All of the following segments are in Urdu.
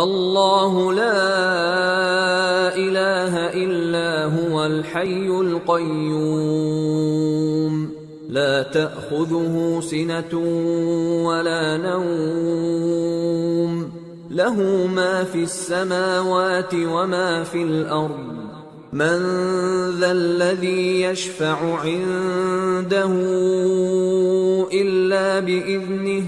اللہ لا الہ الا هو الحی القیوم لا تأخذه سنة ولا نوم له ما في السماوات وما في الأرض من ذا الذي يشفع عنده إلا بإذنه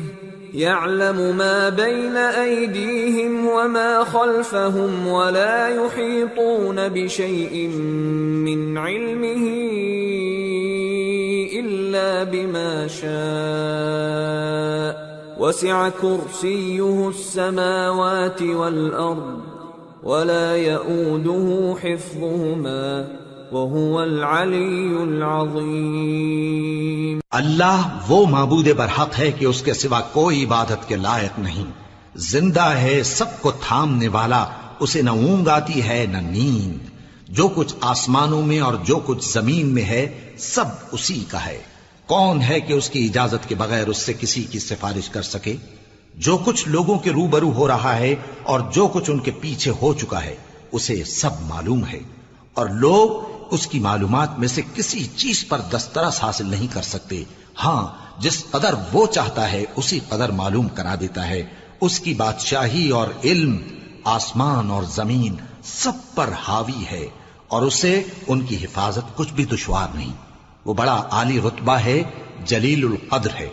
يعلم ما بين أيديهم وما خلفهم ولا يحيطون بشيء من علمه إلا بما شاء وسع كرسيه السماوات والأرض ولا يؤوده حفظهما وهو العلی العظیم۔ اللہ وہ معبود برحق ہے کہ اس کے سوا کوئی عبادت کے لائق نہیں، زندہ ہے، سب کو تھامنے والا، اسے نہ اونگ آتی ہے نہ نیند، جو کچھ آسمانوں میں اور جو کچھ زمین میں ہے سب اسی کا ہے۔ کون ہے کہ اس کی اجازت کے بغیر اس سے کسی کی سفارش کر سکے؟ جو کچھ لوگوں کے روبرو ہو رہا ہے اور جو کچھ ان کے پیچھے ہو چکا ہے اسے سب معلوم ہے، اور لوگ اس کی معلومات میں سے کسی چیز پر دسترس حاصل نہیں کر سکتے۔ ہاں، جس قدر وہ چاہتا ہے اسی قدر معلوم کرا دیتا ہے۔ اس کی بادشاہی اور علم آسمان اور زمین سب پر حاوی ہے، اور اسے ان کی حفاظت کچھ بھی دشوار نہیں۔ وہ بڑا عالی رتبہ ہے، جلیل القدر ہے۔